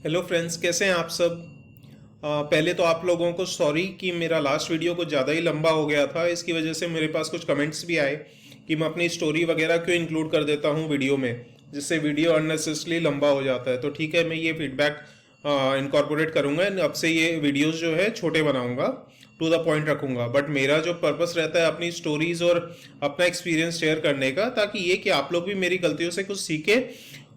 Hello friends, कैसे हैं आप सब। पहले तो आप लोगों को सॉरी कि मेरा लास्ट वीडियो कुछ ज़्यादा ही लंबा हो गया था। इसकी वजह से मेरे पास कुछ कमेंट्स भी आए कि मैं अपनी स्टोरी वगैरह क्यों इंक्लूड कर देता हूँ वीडियो में, जिससे वीडियो अननेसेसरली लंबा हो जाता है। तो ठीक है, मैं ये फीडबैक इनकॉर्पोरेट करूँगा एंड अब से ये वीडियोस जो है छोटे बनाऊँगा, टू द पॉइंट रखूँगा। बट मेरा जो पर्पस रहता है अपनी स्टोरीज और अपना एक्सपीरियंस शेयर करने का, ताकि ये कि आप लोग भी मेरी गलतियों से कुछ सीखें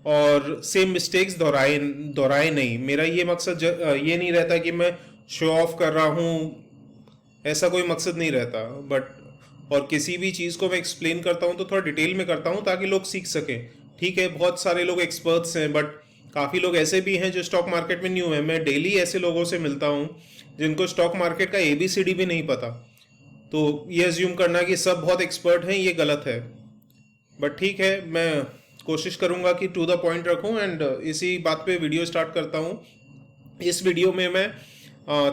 और सेम मिस्टेक्स दोहराए दोहराए नहीं। मेरा ये मकसद ये नहीं रहता कि मैं शो ऑफ कर रहा हूँ, ऐसा कोई मकसद नहीं रहता। बट और किसी भी चीज़ को मैं एक्सप्लेन करता हूँ तो थोड़ा डिटेल में करता हूँ ताकि लोग सीख सकें। ठीक है, बहुत सारे लोग एक्सपर्ट्स हैं, बट काफ़ी लोग ऐसे भी हैं जो स्टॉक मार्केट में न्यू है। मैं डेली ऐसे लोगों से मिलता हूँ जिनको स्टॉक मार्केट का ABCD भी नहीं पता। तो ये अज्यूम करना कि सब बहुत एक्सपर्ट हैं, ये गलत है। बट ठीक है, मैं कोशिश करूंगा कि टू द पॉइंट रखूं एंड इसी बात पे वीडियो स्टार्ट करता हूं। इस वीडियो में मैं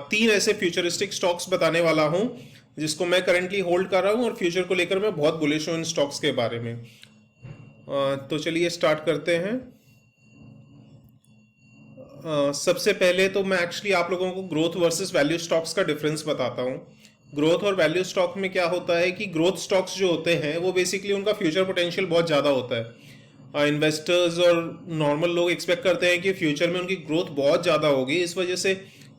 तीन ऐसे फ्यूचरिस्टिक स्टॉक्स बताने वाला हूं जिसको मैं करंटली होल्ड कर रहा हूं और फ्यूचर को लेकर मैं बहुत बुलिश हूं इन स्टॉक्स के बारे में। तो चलिए स्टार्ट करते हैं। सबसे पहले तो मैं एक्चुअली आप लोगों को ग्रोथ वर्सेस वैल्यू स्टॉक्स का डिफरेंस बताता हूँ। ग्रोथ और वैल्यू स्टॉक में क्या होता है कि ग्रोथ स्टॉक्स जो होते हैं वो बेसिकली उनका फ्यूचर पोटेंशियल बहुत ज़्यादा होता है। इन्वेस्टर्स और नॉर्मल लोग एक्सपेक्ट करते हैं कि फ्यूचर में उनकी ग्रोथ बहुत ज़्यादा होगी। इस वजह से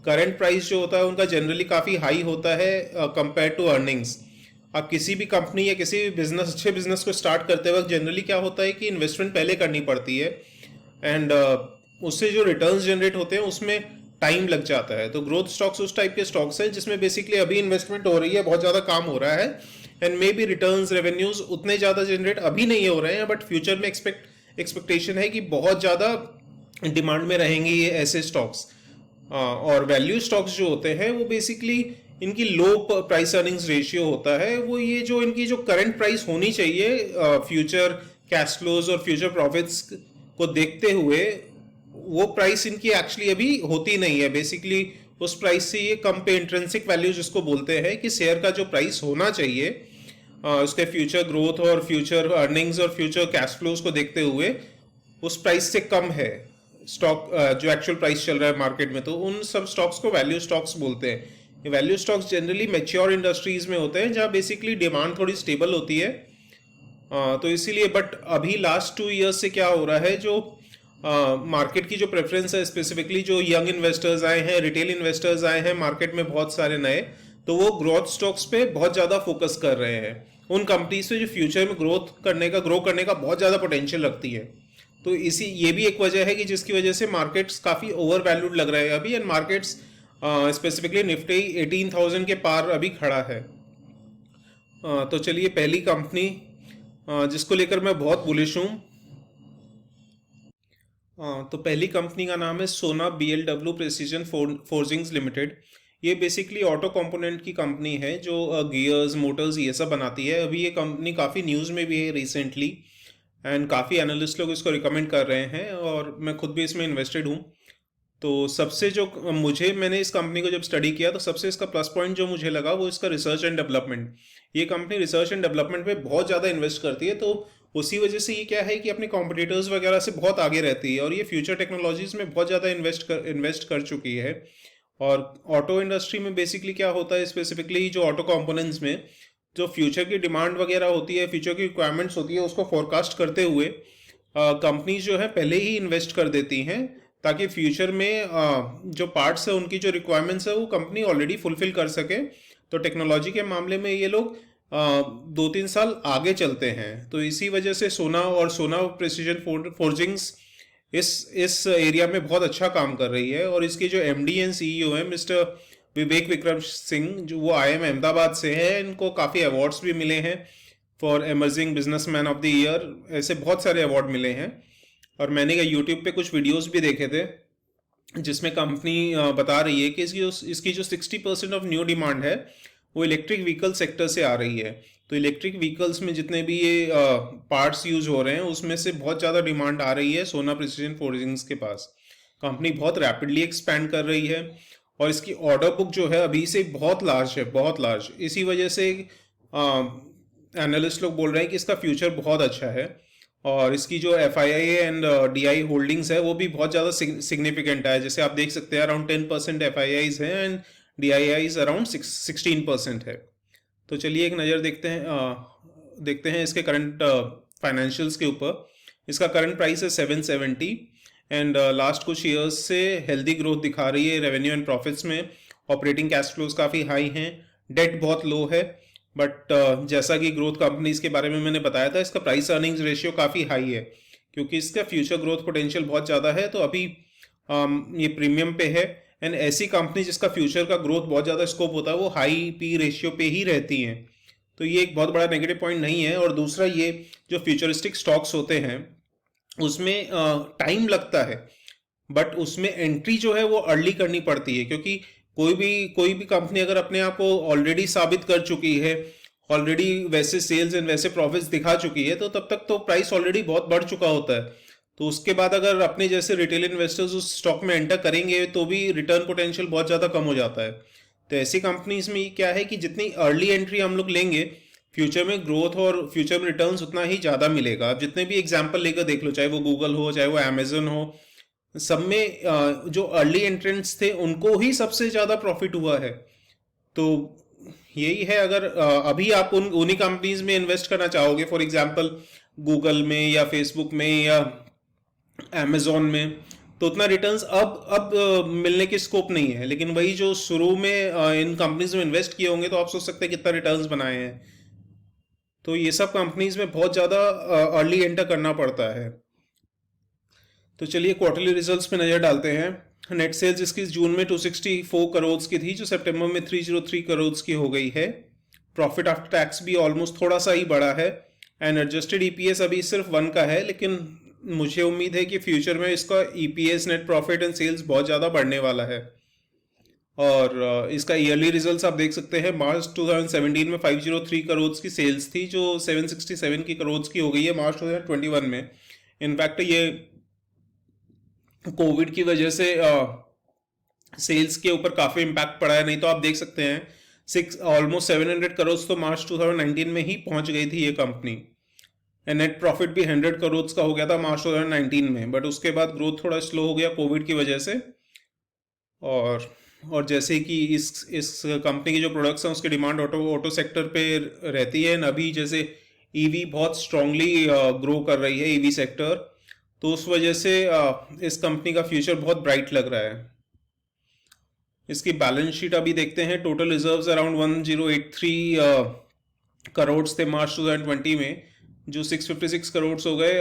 करंट प्राइस जो होता है उनका जनरली काफ़ी हाई होता है कंपेयर टू अर्निंग्स। आप किसी भी कंपनी या किसी भी बिजनेस, अच्छे बिजनेस को स्टार्ट करते वक्त जनरली क्या होता है कि इन्वेस्टमेंट पहले करनी पड़ती है एंड उससे जो रिटर्न्स जनरेट होते हैं उसमें टाइम लग जाता है। तो ग्रोथ स्टॉक्स उस टाइप के स्टॉक्स हैं जिसमें बेसिकली अभी इन्वेस्टमेंट हो रही है, बहुत ज़्यादा काम हो रहा है and may be returns revenues उतने ज़्यादा जनरेट अभी नहीं हो रहे हैं, बट फ्यूचर में एक्सपेक्टेशन है कि बहुत ज़्यादा डिमांड में रहेंगे ये ऐसे स्टॉक्स। और वैल्यू स्टॉक्स जो होते हैं वो बेसिकली इनकी लो प्राइस अर्निंग्स रेशियो होता है। वो ये जो इनकी जो करंट प्राइस होनी चाहिए फ्यूचर कैश फ्लोज और फ्यूचर प्रॉफिट्स को देखते हुए, वो प्राइस इनकी एक्चुअली अभी होती नहीं है। बेसिकली उस प्राइस से ये कम पे इंट्रिंसिक वैल्यू जिसको बोलते हैं कि शेयर का जो प्राइस होना चाहिए उसके फ्यूचर ग्रोथ और फ्यूचर अर्निंग्स और फ्यूचर कैश फ्लोज को देखते हुए उस प्राइस से कम है स्टॉक जो एक्चुअल प्राइस चल रहा है मार्केट में। तो उन सब स्टॉक्स को वैल्यू स्टॉक्स बोलते हैं। ये value stocks generally mature industries में होते हैं जहाँ बेसिकली डिमांड थोड़ी स्टेबल होती है। तो इसीलिए बट अभी लास्ट 2 ईयर्स से क्या हो रहा है, जो मार्केट की जो प्रेफरेंस है, स्पेसिफिकली जो यंग इन्वेस्टर्स आए हैं, रिटेल इन्वेस्टर्स आए हैं मार्केट में बहुत सारे नए, तो वो ग्रोथ स्टॉक्स पे बहुत ज़्यादा फोकस कर रहे हैं। उन कंपनीज पे जो फ्यूचर में ग्रो करने का बहुत ज़्यादा पोटेंशियल रखती है। तो इसी ये भी एक वजह है कि जिसकी वजह से मार्केट्स काफ़ी ओवर वैल्यूड लग रहे हैं अभी एंड मार्केट्स स्पेसिफिकली निफ्टी 18,000 के पार अभी खड़ा है। तो चलिए पहली कंपनी जिसको लेकर मैं बहुत बुलिश हूँ, तो पहली कंपनी का नाम है सोना BLW प्रेसिजन फोर्जिंग्स लिमिटेड। ये बेसिकली ऑटो कंपोनेंट की कंपनी है जो गियर्स मोटर्स ये सब बनाती है। अभी ये कंपनी काफ़ी न्यूज़ में भी है रिसेंटली एंड काफ़ी एनालिस्ट लोग इसको रिकमेंड कर रहे हैं और मैं खुद भी इसमें इन्वेस्टेड हूँ। तो सबसे जो मैंने इस कंपनी को जब स्टडी किया तो सबसे इसका प्लस पॉइंट जो मुझे लगा वो इसका रिसर्च एंड डेवलपमेंट। ये कंपनी रिसर्च एंड डेवलपमेंट पे बहुत ज़्यादा इन्वेस्ट करती है, तो उसी वजह से ये क्या है कि अपने कॉम्पिटिटर्स वगैरह से बहुत आगे रहती है और ये फ्यूचर टेक्नोलॉजीज में बहुत ज़्यादा इन्वेस्ट कर चुकी है। और ऑटो इंडस्ट्री में बेसिकली क्या होता है, स्पेसिफिकली जो ऑटो कंपोनेंट्स में जो फ्यूचर की डिमांड वगैरह होती है, फ्यूचर की रिक्वायरमेंट्स होती है, उसको फोरकास्ट करते हुए कंपनीज जो है पहले ही इन्वेस्ट कर देती हैं ताकि फ्यूचर में जो पार्ट्स है उनकी जो रिक्वायरमेंट्स है वो कंपनी ऑलरेडी फुलफिल कर सके। तो टेक्नोलॉजी के मामले में ये लोग 2-3 साल आगे चलते हैं। तो इसी वजह से सोना प्रेसिजन फोर्जिंग्स इस एरिया में बहुत अच्छा काम कर रही है। और इसके जो MD एंड CEO है मिस्टर विवेक विक्रम सिंह, जो वो IIM अहमदाबाद से है, इनको काफ़ी अवार्ड्स भी मिले हैं for emerging businessman of the year, ऐसे बहुत सारे अवार्ड मिले हैं। और मैंने यूट्यूब पे कुछ वीडियोस भी देखे थे जिसमें कंपनी बता रही है कि इसकी जो 60% ऑफ न्यू डिमांड है वो इलेक्ट्रिक व्हीकल सेक्टर से आ रही है। तो इलेक्ट्रिक व्हीकल्स में जितने भी ये पार्ट्स यूज हो रहे हैं उसमें से बहुत ज़्यादा डिमांड आ रही है सोना प्रिसिजन फोर्जिंग्स के पास। कंपनी बहुत रैपिडली एक्सपैंड कर रही है और इसकी ऑर्डर बुक जो है अभी से बहुत लार्ज है, बहुत लार्ज। इसी वजह से एनालिस्ट लोग बोल रहे हैं कि इसका फ्यूचर बहुत अच्छा है। और इसकी जो FII एंड DI होल्डिंग्स है वो भी बहुत ज़्यादा सिग्निफिकेंट है। जैसे आप देख सकते हैं अराउंड 10% FIIs है एंड DIIs अराउंड 16% है। तो चलिए एक नज़र देखते हैं इसके करंट फाइनेंशियल्स के ऊपर। इसका करंट प्राइस है 770 एंड लास्ट कुछ ईयर्स से हेल्दी ग्रोथ दिखा रही है रेवेन्यू एंड प्रॉफिट्स में। ऑपरेटिंग कैश फ्लोज काफ़ी हाई हैं, डेट बहुत लो है, बट जैसा कि ग्रोथ कंपनीज के बारे में मैंने बताया था, इसका प्राइस अर्निंग्स रेशियो काफ़ी हाई है क्योंकि इसका फ्यूचर ग्रोथ पोटेंशियल बहुत ज़्यादा है। तो अभी ये प्रीमियम पे है एंड ऐसी कंपनी जिसका फ्यूचर का ग्रोथ बहुत ज़्यादा स्कोप होता है वो हाई पी रेशियो पे ही रहती हैं। तो ये एक बहुत बड़ा नेगेटिव पॉइंट नहीं है। और दूसरा, ये जो फ्यूचरिस्टिक स्टॉक्स होते हैं उसमें टाइम लगता है, बट उसमें एंट्री जो है वो अर्ली करनी पड़ती है क्योंकि कोई भी कंपनी अगर अपने आप को ऑलरेडी साबित कर चुकी है, ऑलरेडी वैसे सेल्स एंड वैसे प्रॉफिट्स दिखा चुकी है, तो तब तक तो प्राइस ऑलरेडी बहुत बढ़ चुका होता है। तो उसके बाद अगर अपने जैसे रिटेल इन्वेस्टर्स उस स्टॉक में एंटर करेंगे तो भी रिटर्न पोटेंशियल बहुत ज़्यादा कम हो जाता है। तो ऐसी कंपनीज में क्या है कि जितनी अर्ली एंट्री हम लोग लेंगे, फ्यूचर में ग्रोथ और फ्यूचर में रिटर्न्स उतना ही ज़्यादा मिलेगा। आप जितने भी एग्जाम्पल लेकर देख लो, चाहे वो गूगल हो चाहे वो अमेजन हो, सब में जो अर्ली एंट्रेंट्स थे उनको ही सबसे ज़्यादा प्रॉफिट हुआ है। तो यही है, अगर अभी आप उन्हीं कंपनीज में इन्वेस्ट करना चाहोगे, फॉर एग्जांपल गूगल में या फेसबुक में या अमेजोन में, तो उतना रिटर्न्स अब मिलने की स्कोप नहीं है। लेकिन वही जो शुरू में इन कंपनीज में इन्वेस्ट किए होंगे तो आप सोच सकते हैं कितना रिटर्न्स बनाए हैं। तो ये सब कंपनीज में बहुत ज़्यादा अर्ली एंटर करना पड़ता है। तो चलिए क्वार्टरली रिजल्ट्स पे नज़र डालते हैं। नेट सेल्स इसकी जून में 264 करोड़ की थी जो सितंबर में 303 करोड़ की हो गई है। प्रॉफिट आफ्टर टैक्स भी ऑलमोस्ट थोड़ा सा ही बढ़ा है एंड एडजस्टेड ईपीएस अभी सिर्फ 1 का है, लेकिन मुझे उम्मीद है कि फ्यूचर में इसका EPS, net profit and sales बहुत ज़्यादा बढ़ने वाला है। और इसका ईयरली रिजल्ट्स आप देख सकते हैं। मार्च 2017 में 503 करोड़ की सेल्स थी जो 767 की करोड़ की हो गई है मार्च 2021 में। इनफैक्ट ये कोविड की वजह से सेल्स के ऊपर काफ़ी इम्पैक्ट पड़ा है, नहीं तो आप देख सकते हैं ऑलमोस्ट 700 करोड़ तो मार्च 2019 में ही पहुंच गई थी ये कंपनी। नेट प्रॉफिट भी 100 करोड़ का हो गया था मार्च 2019 में, बट उसके बाद ग्रोथ थोड़ा स्लो हो गया कोविड की वजह से। और जैसे कि इस कंपनी की जो प्रोडक्ट्स हैं उसकी डिमांड ऑटो सेक्टर पे रहती है। अभी जैसे ईवी बहुत स्ट्रांगली ग्रो कर रही है, ईवी सेक्टर, तो उस वजह से इस कंपनी का फ्यूचर बहुत ब्राइट लग रहा है। इसकी बैलेंस शीट अभी देखते हैं। टोटल रिजर्व्स अराउंड 1083 करोड़ थे मार्च 2020 में, जो 656 करोड़ हो गए,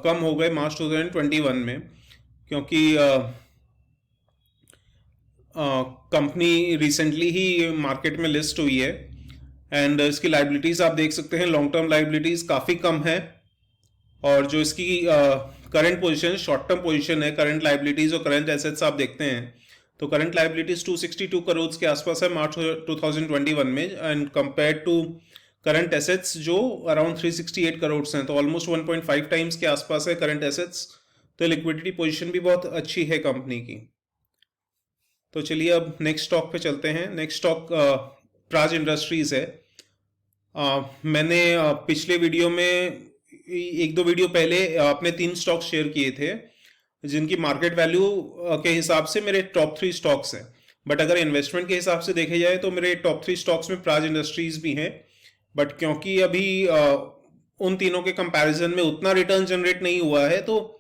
कम हो गए मार्च 2021 में, क्योंकि कंपनी रिसेंटली ही मार्केट में लिस्ट हुई है। एंड इसकी लाइबिलिटीज़ आप देख सकते हैं, लॉन्ग टर्म लाइबिलिटीज़ काफ़ी कम है, और जो इसकी current position, short term position है, करंट लाइबिलिटीज़ और करंट एसेट्स आप देखते हैं तो करंट लाइबिलिटीज़ 262 करोड़ के आसपास है मार्च 2021 में, and compare to current assets जो अराउंड 368 करोड़ हैं, तो ऑलमोस्ट 1.5 टाइम्स के आसपास है करंट एसेट्स। तो लिक्विडिटी पोजीशन भी बहुत अच्छी है कंपनी की। तो चलिए अब नेक्स्ट स्टॉक पे चलते हैं। नेक्स्ट स्टॉक प्राज इंडस्ट्रीज है। मैंने पिछले वीडियो में, एक दो वीडियो पहले, अपने 3 स्टॉक शेयर किए थे जिनकी मार्केट वैल्यू के हिसाब से मेरे टॉप 3 स्टॉक्स हैं। बट अगर इन्वेस्टमेंट के हिसाब से देखे जाए तो मेरे टॉप 3 स्टॉक्स में प्राज इंडस्ट्रीज भी हैं। बट क्योंकि अभी उन तीनों के कंपैरिजन में उतना रिटर्न जनरेट नहीं हुआ है, तो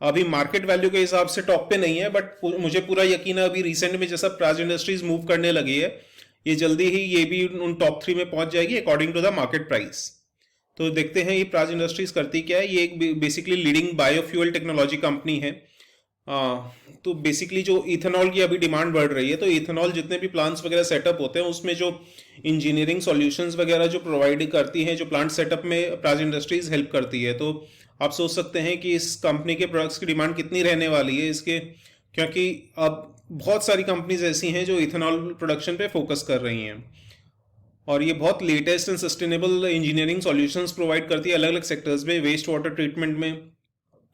अभी मार्केट वैल्यू के हिसाब से टॉप पे नहीं है। बट मुझे पूरा यकीन है अभी रिसेंट में जैसा प्राज इंडस्ट्रीज मूव करने लगी है, ये जल्दी ही ये भी उन टॉप 3 में पहुंच जाएगी according to the market price. तो देखते हैं ये प्राज इंडस्ट्रीज करती क्या है। ये एक basically leading biofuel technology company है। तो बेसिकली जो इथेनॉल की अभी डिमांड बढ़ रही है, तो इथेनॉल जितने भी प्लांट्स वगैरह सेटअप होते हैं उसमें जो इंजीनियरिंग सॉल्यूशंस वगैरह जो प्रोवाइड करती हैं, जो प्लांट सेटअप में प्राज इंडस्ट्रीज हेल्प करती है। तो आप सोच सकते हैं कि इस कंपनी के प्रोडक्ट्स की डिमांड कितनी रहने वाली है इसके, क्योंकि अब बहुत सारी कंपनीज ऐसी हैं जो इथेनॉल प्रोडक्शन पे फोकस कर रही हैं, और ये बहुत latest and sustainable engineering solutions provide करती है अलग अलग सेक्टर्स में, वेस्ट वाटर ट्रीटमेंट में,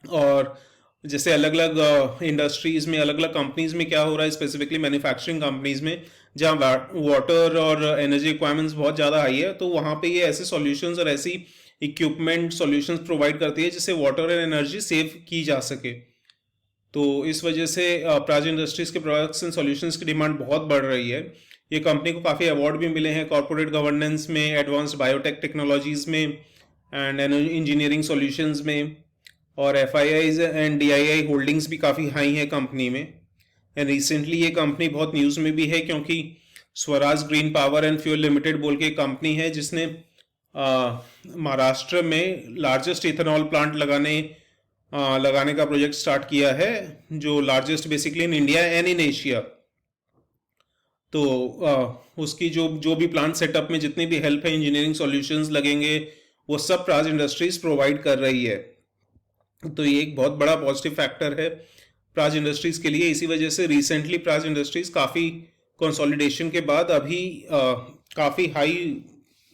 और जैसे अलग अलग इंडस्ट्रीज में, अलग अलग कंपनीज में क्या हो रहा है, स्पेसिफिकली मैन्युफैक्चरिंग कंपनीज में जहाँ वाटर और एनर्जी रिक्वायरमेंट्स बहुत ज़्यादा हाई है, तो वहाँ पे ये ऐसे सॉल्यूशंस और ऐसी इक्विपमेंट सॉल्यूशंस प्रोवाइड करती है जिससे वाटर एंड एनर्जी सेव की जा सके। तो इस वजह से प्राज इंडस्ट्रीज के प्रोडक्ट्स एंड सॉल्यूशंस की डिमांड बहुत बढ़ रही है। ये कंपनी को काफ़ी अवार्ड भी मिले हैं कॉर्पोरेट गवर्नेंस में, एडवांस्ड बायोटेक टेक्नोलॉजीज में एंड इंजीनियरिंग सॉल्यूशंस में, और FIIs एंड DII होल्डिंग्स भी काफ़ी हाई है कंपनी में। एंड रिसेंटली ये कंपनी बहुत न्यूज़ में भी है क्योंकि Swaraj green power and fuel limited बोल के कंपनी है जिसने महाराष्ट्र में लार्जेस्ट इथेनॉल प्लांट लगाने का प्रोजेक्ट स्टार्ट किया है, जो largest basically in India and in Asia. तो उसकी जो भी प्लांट सेटअप में जितनी भी हेल्प है, इंजीनियरिंग सॉल्यूशंस लगेंगे, वो सब प्राज इंडस्ट्रीज प्रोवाइड कर रही है। तो ये एक बहुत बड़ा पॉजिटिव फैक्टर है प्राज इंडस्ट्रीज के लिए। इसी वजह से रिसेंटली प्राज इंडस्ट्रीज काफ़ी कंसोलिडेशन के बाद अभी काफ़ी हाई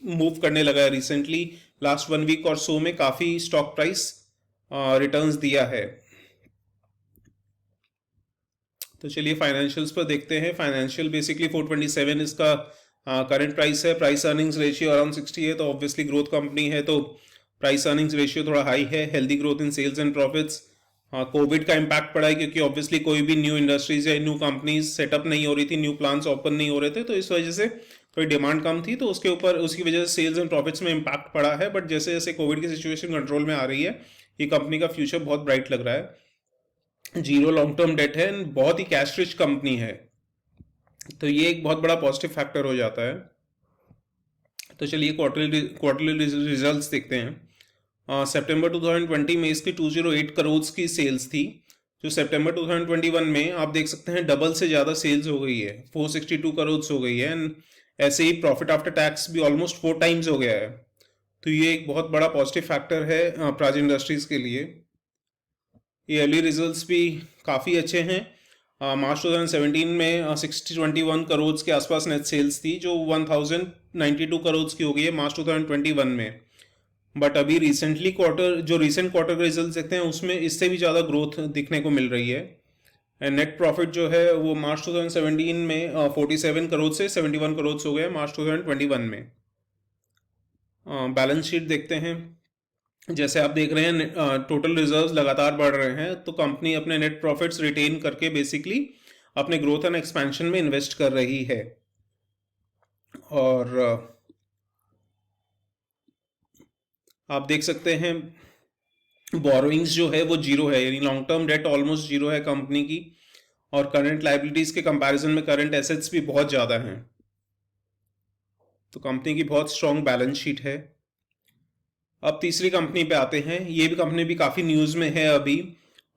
मूव करने लगा है। रिसेंटली लास्ट 1 वीक और सो में काफ़ी स्टॉक प्राइस रिटर्न्स दिया है। तो चलिए फाइनेंशियल्स पर देखते हैं। फाइनेंशियल बेसिकली 427 इसका करंट प्राइस है। प्राइस अर्निंग्स रेशियो अराउंड 60 है, तो ऑब्वियसली ग्रोथ कंपनी है तो प्राइस अर्निंग्स रेशियो थोड़ा हाई है। Healthy growth in sales and profits. Covid का इम्पैक्ट पड़ा है क्योंकि ऑब्वियसली कोई भी न्यू इंडस्ट्रीज या न्यू कंपनीज सेटअप नहीं हो रही थी, न्यू प्लांट्स ओपन नहीं हो रहे थे, तो इस वजह से थोड़ी डिमांड कम थी, तो उसके ऊपर उसकी वजह से सेल्स एंड प्रॉफिट्स में इम्पैक्ट पड़ा है। बट जैसे जैसे कोविड की सिचुएशन कंट्रोल में आ रही है, ये कंपनी का फ्यूचर बहुत ब्राइट लग रहा है। जीरो लॉन्ग टर्म डेट है, बहुत ही कैश रिच कंपनी है, तो ये एक बहुत बड़ा पॉजिटिव फैक्टर हो जाता है। तो चलिए क्वार्टरली रिजल्ट्स देखते हैं। सितंबर 2020 में इसकी 208 करोड़ की सेल्स थी, जो सितंबर 2021 में आप देख सकते हैं डबल से ज़्यादा सेल्स हो गई है, 462 करोड़ हो गई है। एंड ऐसे ही प्रॉफिट आफ्टर टैक्स भी ऑलमोस्ट 4 टाइम्स हो गया है। तो ये एक बहुत बड़ा पॉजिटिव फैक्टर है प्राज इंडस्ट्रीज के लिए। ईयरली रिजल्ट्स भी काफ़ी अच्छे हैं। मार्च 2017 में 621 करोड़ के आसपास नेट सेल्स थी, जो 1092 करोड़ की हो गई है मार्च 2021 में। बट अभी रिसेंट क्वार्टर के रिजल्ट देखते हैं उसमें इससे भी ज़्यादा ग्रोथ दिखने को मिल रही है। एंड नेट प्रॉफिट जो है वो मार्च 2017 में 47 करोड़ से 71 करोड़ हो गया मार्च 2021 में। बैलेंस शीट देखते हैं। जैसे आप देख रहे हैं टोटल रिजर्व्स लगातार बढ़ रहे हैं, तो कंपनी अपने नेट प्रॉफिट्स रिटेन करके बेसिकली अपने ग्रोथ एंड एक्सपेंशन में इन्वेस्ट कर रही है। और आप देख सकते हैं बोरोइंग्स जो है वो जीरो है, यानी long term debt almost zero है कंपनी की, और करंट लाइबिलिटीज के कंपैरिजन में करंट एसेट्स भी बहुत ज़्यादा हैं। तो कंपनी की बहुत स्ट्रॉन्ग बैलेंस शीट है। अब तीसरी कंपनी पे आते हैं। ये भी कंपनी भी काफ़ी न्यूज़ में है अभी,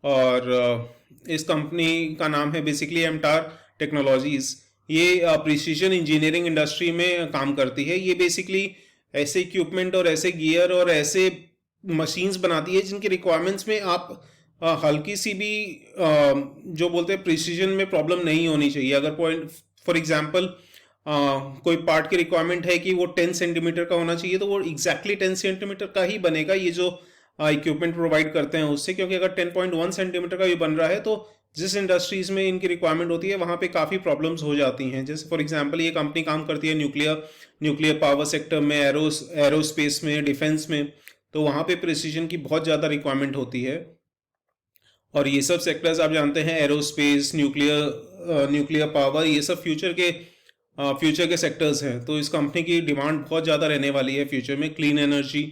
और इस कंपनी का नाम है बेसिकली एमटार टेक्नोलॉजीज़। ये प्रिसीजन इंजीनियरिंग इंडस्ट्री में काम करती है। ये बेसिकली ऐसे इक्विपमेंट और ऐसे गियर और ऐसे मशीन्स बनाती है जिनकी रिक्वायरमेंट्स में आप हल्की सी भी जो बोलते हैं प्रिसीजन में प्रॉब्लम नहीं होनी चाहिए। अगर पॉइंट फॉर एग्जांपल कोई पार्ट की रिक्वायरमेंट है कि वो 10 सेंटीमीटर का होना चाहिए, तो वो एग्जैक्टली 10 सेंटीमीटर का ही बनेगा ये जो इक्विपमेंट प्रोवाइड करते हैं उससे। क्योंकि अगर 10.1 सेंटीमीटर का भी बन रहा है तो जिस इंडस्ट्रीज में इनकी रिक्वायरमेंट होती है वहाँ पे काफ़ी प्रॉब्लम्स हो जाती हैं। जैसे फॉर एग्जांपल ये कंपनी काम करती है न्यूक्लियर पावर सेक्टर में, एरोस्पेस में, डिफेंस में, तो वहाँ पे प्रिसीजन की बहुत ज़्यादा रिक्वायरमेंट होती है। और ये सब सेक्टर्स आप जानते हैं, एरोस्पेस, न्यूक्लियर पावर, ये सब फ्यूचर के सेक्टर्स हैं। तो इस कंपनी की डिमांड बहुत ज़्यादा रहने वाली है फ्यूचर में। क्लीन एनर्जी,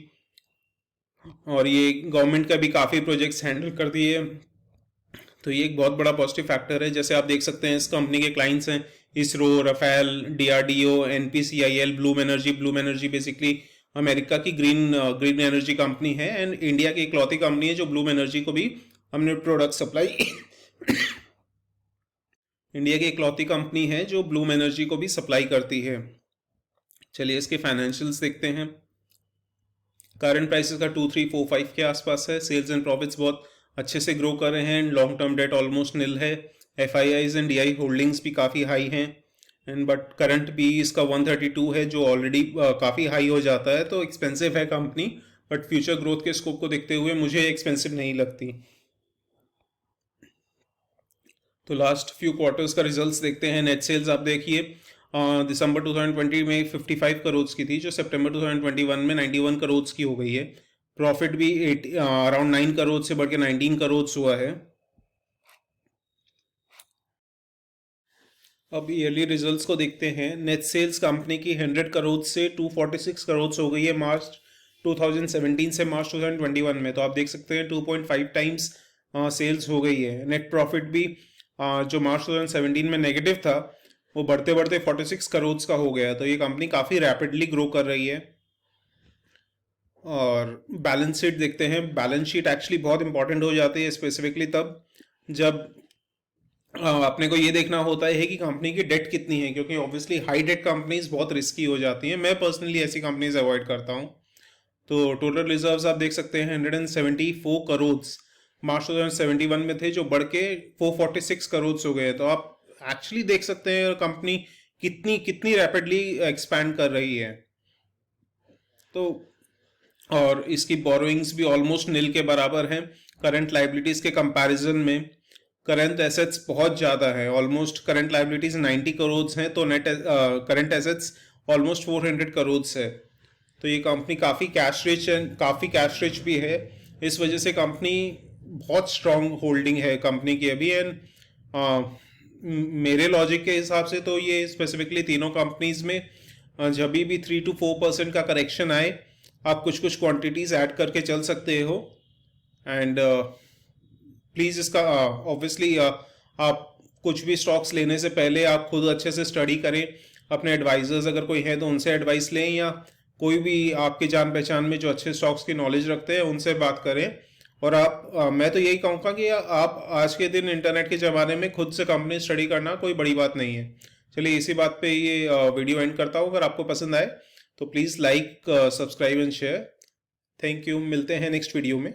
और ये गवर्नमेंट का भी काफ़ी प्रोजेक्ट्स हैंडल करती है, तो ये एक बहुत बड़ा पॉजिटिव फैक्टर है। जैसे आप देख सकते हैं इस कंपनी के क्लाइंट्स हैं ISRO, Rafale, DRDO, NPCIL, Bloom Energy basically America की ग्रीन एनर्जी कंपनी है, एंड इंडिया की इकलौती कंपनी है जो ब्लूम एनर्जी को भी हमने प्रोडक्ट सप्लाई इंडिया की इकलौती कंपनी है जो ब्लूम एनर्जी को भी सप्लाई करती है। चलिए इसके फाइनेंशियल्स देखते हैं। करंट प्राइसेस का 2345 के आसपास है। सेल्स एंड प्रॉफिट्स बहुत अच्छे से ग्रो कर रहे हैं। लॉन्ग टर्म डेट ऑलमोस्ट निल है। FIIs एंड DI होल्डिंग्स भी काफ़ी हाई हैं, एंड बट करंट भी इसका 132 है जो ऑलरेडी काफ़ी हाई हो जाता है, तो एक्सपेंसिव है कंपनी, बट फ्यूचर ग्रोथ के स्कोप को देखते हुए मुझे एक्सपेंसिव नहीं लगती। तो लास्ट फ्यू क्वार्टर्स का रिजल्ट्स देखते हैं। नेट सेल्स आप देखिए दिसंबर 2020 में 55 करोड़ की थी, जो सितंबर 2021 में 91 करोड़ की हो गई है। प्रॉफिट भी अराउंड 9 करोड़ से बढ़ के 19 करोड़ हुआ है। अब ईयरली रिजल्ट्स को देखते हैं। नेट सेल्स कंपनी की 100 करोड़ से 246 करोड़ हो गई है मार्च 2017 से मार्च 2021 में। तो आप देख सकते हैं 2.5 टाइम्स सेल्स हो गई है। नेट प्रॉफिट भी जो मार्च 2017 में नेगेटिव था, वो बढ़ते बढ़ते 46 करोड़ का हो गया। तो ये कंपनी काफ़ी रैपिडली ग्रो कर रही है। और बैलेंस शीट देखते हैं। बैलेंस शीट एक्चुअली बहुत इंपॉर्टेंट हो जाती है, स्पेसिफिकली तब जब अपने को ये देखना होता है कि कंपनी की डेट कितनी है, क्योंकि ऑब्वियसली हाई डेट कंपनीज बहुत रिस्की हो जाती हैं। मैं पर्सनली ऐसी कंपनीज अवॉइड करता हूँ। तो टोटल रिजर्व्स आप देख सकते हैं 174 करोड़ मार्च 2071 में थे, जो बढ़ के 446 करोड़ हो गए। तो आप एक्चुअली देख सकते हैं कंपनी कितनी कितनी रैपिडली एक्सपैंड कर रही है। तो और इसकी बोरोइंग्स भी ऑलमोस्ट नील के बराबर हैं करंट लाइबिलिटीज के कंपैरिजन में। करंट एसेट्स बहुत ज़्यादा है, ऑलमोस्ट करंट लाइबिलिटीज 90 करोड़ हैं, तो net current assets almost 400 crore है। तो ये कंपनी काफ़ी कैश रिच है, काफ़ी कैश रिच भी है। इस वजह से कंपनी बहुत स्ट्रॉन्ग होल्डिंग है कंपनी की अभी। एंड मेरे लॉजिक के हिसाब से तो ये स्पेसिफिकली तीनों कंपनीज में जब भी 3 to 4% का करेक्शन आए, आप कुछ कुछ क्वांटिटीज ऐड करके चल सकते हो। एंड प्लीज़ इसका ऑब्वियसली आप कुछ भी स्टॉक्स लेने से पहले आप खुद अच्छे से स्टडी करें। अपने एडवाइजर्स अगर कोई है तो उनसे एडवाइस लें, या कोई भी आपके जान पहचान में जो अच्छे स्टॉक्स की नॉलेज रखते हैं उनसे बात करें। और आप मैं तो यही कहूँगा कि आप आज के दिन इंटरनेट के ज़माने में खुद से कंपनी स्टडी करना कोई बड़ी बात नहीं है। चलिए इसी बात पे ये वीडियो एंड करता हूँ। अगर आपको पसंद आए तो please like, subscribe and share. Thank you. मिलते हैं नेक्स्ट वीडियो में।